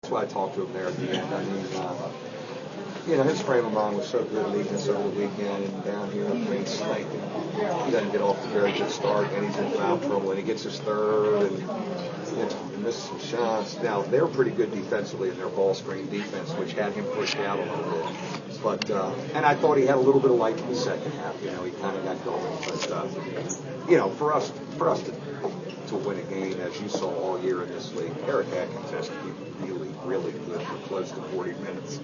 That's why I talked to him there at the end. I mean, his frame of mind was so good leading us over the weekend and down here in Green Slate. He doesn't get off to a very good start, and he's in foul trouble, and he gets his third, and misses some shots. Now, they're pretty good defensively in their ball screen defense, which had him pushed out a little bit. But, and I thought he had a little bit of life in the second half. He kind of got going. But, for us to win a game, as you saw all year in this league, Eric Atkins has to be really, really good for close to 40 minutes.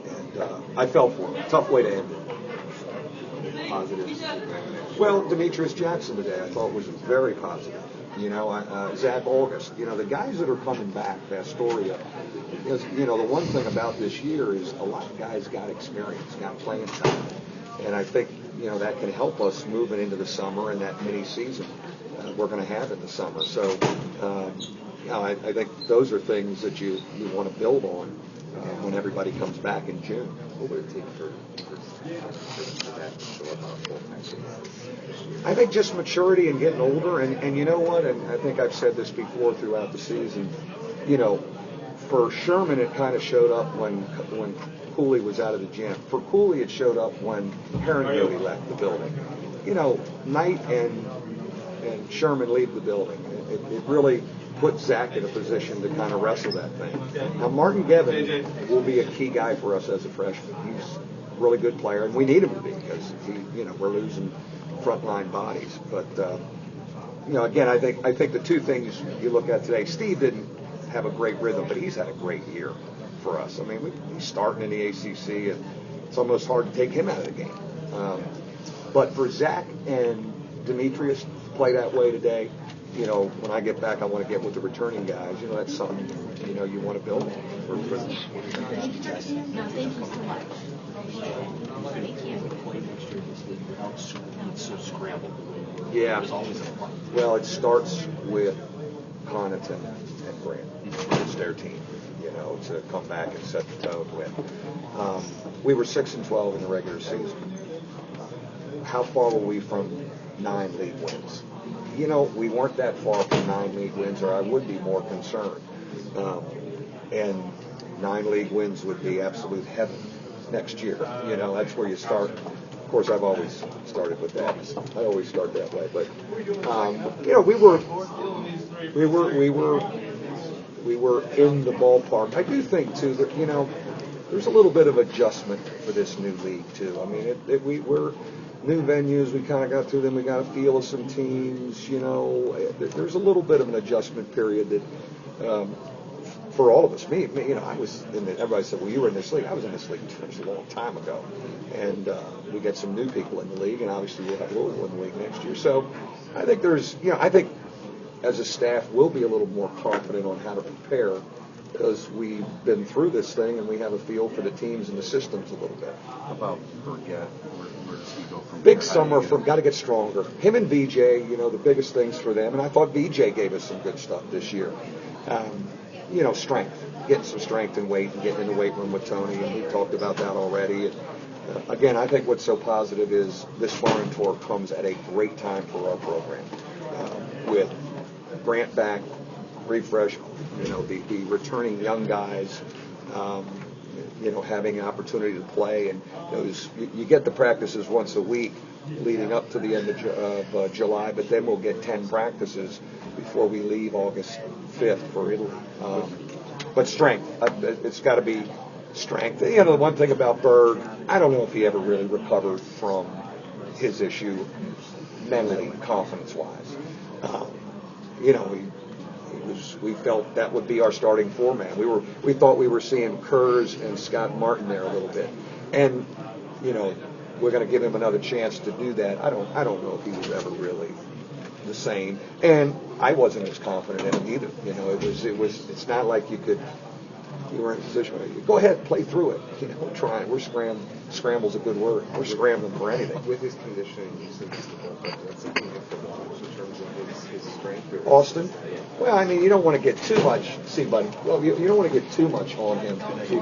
And I felt for him. Tough way to end it. Positive. Well, Demetrius Jackson today I thought was very positive. Zach August. The guys that are coming back, Astoria, the one thing about this year is a lot of guys got experience, got playing time. And I think, that can help us moving into the summer and that mini season we're going to have in the summer. So, I think those are things that you want to build on when everybody comes back in June. What would it take for that to show up on a full-time season? I think just maturity and getting older. And you know what? And I think I've said this before throughout the season. For Sherman, it kind of showed up when Cooley was out of the gym. For Cooley, it showed up when Herringbilly left the building. Knight and Sherman leave the building. It really put Zach in a position to kind of wrestle that thing. Now, Martin Gevin will be a key guy for us as a freshman. He's a really good player, and we need him to be because we're losing frontline bodies. But again, I think the two things you look at today. Steve didn't have a great rhythm, but he's had a great year for us. I mean, he's starting in the ACC, and it's almost hard to take him out of the game. But for Zach and Demetrius to play that way today, when I get back, I want to get with the returning guys. That's something, you want to build on. No, thank you so much. Thank you. It's so scrambled. Yeah. There's always a fight. Well, it starts with Connaughton and Grant. It's their team, to come back and set the tone with. We were 6-12 in the regular season. How far were we from 9 league wins? We weren't that far from 9 league wins, or I would be more concerned. And 9 league wins would be absolute heaven next year. That's where you start. Of course, I've always started with that. I always start that way. But we were in the ballpark. I do think too that there's a little bit of adjustment for this new league too. I mean, we're new venues, we kind of got through them. We got a feel of some teams. There's a little bit of an adjustment period that for all of us. Me, I was in the. Everybody said, "Well, you were in this league." I was in this league a long time ago, and we get some new people in the league, and obviously we'll have Louisville in the league next year. So I think I think as a staff we'll be a little more confident on how to prepare because we've been through this thing and we have a feel for the teams and the systems a little bit. How about Burgett? Where does he go from Big there? summer for got to get stronger. Him and VJ, the biggest things for them, and I thought VJ gave us some good stuff this year. Strength, getting some strength and weight and getting in the weight room with Tony, and we talked about that already. And, again, I think what's so positive is this foreign tour comes at a great time for our program. With Grant back, refresh, the returning young guys, having an opportunity to play, and you get the practices once a week leading up to the end of July, but then we'll get 10 practices before we leave August 5th for Italy. But strength, it's got to be strength. The one thing about Berg, I don't know if he ever really recovered from his issue mentally, confidence-wise. We felt that would be our starting format. We thought we were seeing Kurz and Scott Martin there a little bit, and we're going to give him another chance to do that. I don't know if he was ever really the same, and I wasn't as confident in him either. It's not like you were in a position where you go ahead, play through it. Try it. We're scramble's a good word. We're scrambling for anything. With his conditioning, you said he's that's something different in terms of his strength. Austin? Well, I mean, you don't want to get too much. See, buddy. Well, you don't want to get too much on him. You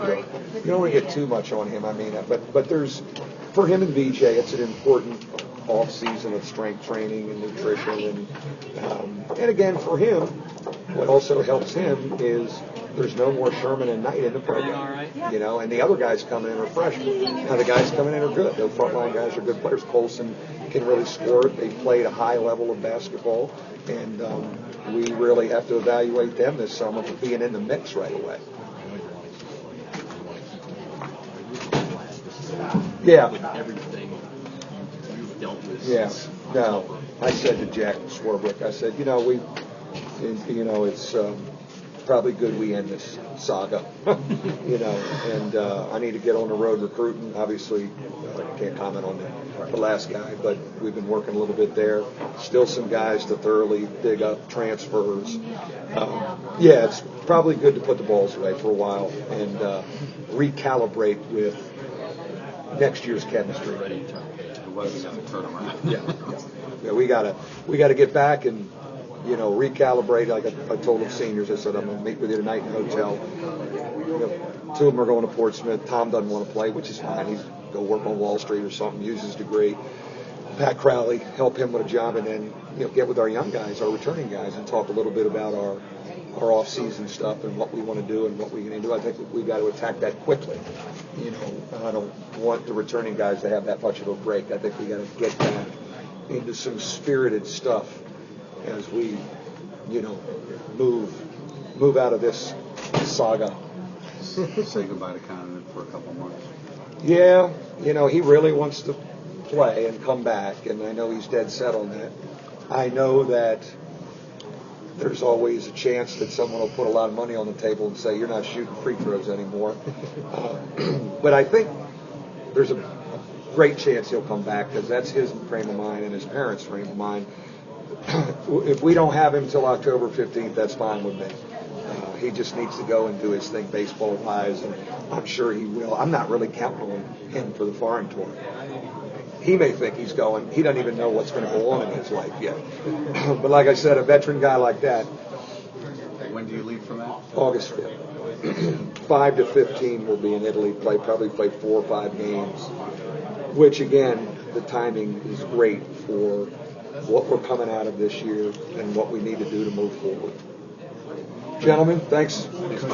don't want to get too much on him. I mean, but there's for him and VJ, it's an important off season of strength training and nutrition, and again for him, what also helps him is there's no more Sherman and Knight in the program. You know, and the other guys coming in are freshmen. Now the guys coming in are good. The frontline guys are good players. Colson can really score it. They played a high level of basketball, and we really have to evaluate them this summer for being in the mix right away. Yeah. With everything you've dealt with. Yeah. No. I said to Jack Swarbrick, I said, it's probably good we end this saga, and I need to get on the road recruiting. Obviously, I can't comment on the last guy, but we've been working a little bit there. Still some guys to thoroughly dig up, transfers. It's probably good to put the balls away for a while and recalibrate with next year's chemistry. It was a turnaround. Yeah, we gotta get back and recalibrate. Like I told the seniors, I said I'm gonna meet with you tonight in the hotel. Two of them are going to Portsmouth. Tom doesn't want to play, which is fine. He's go work on Wall Street or something. Use his degree. Pat Crowley, help him with a job, and then get with our young guys, our returning guys, and talk a little bit about our off-season stuff and what we want to do and what we're going to do. I think we've got to attack that quickly. I don't want the returning guys to have that much of a break. I think we got to get back into some spirited stuff as we, move out of this saga. Say goodbye to Condon for a couple months. Yeah, he really wants to play and come back, and I know he's dead set on that. I know that there's always a chance that someone will put a lot of money on the table and say, you're not shooting free throws anymore. But I think there's a great chance he'll come back because that's his frame of mind and his parents' frame of mind. If we don't have him till October 15th, that's fine with me. He just needs to go and do his thing baseball-wise, and I'm sure he will. I'm not really counting on him for the foreign tour. He may think he's going. He doesn't even know what's going to go on in his life yet. But like I said, a veteran guy like that. When do you leave from that? August 5th. 5 to 15 will be in Italy. Probably play 4 or 5 games. Which, again, the timing is great for what we're coming out of this year and what we need to do to move forward. Gentlemen, thanks. Thanks.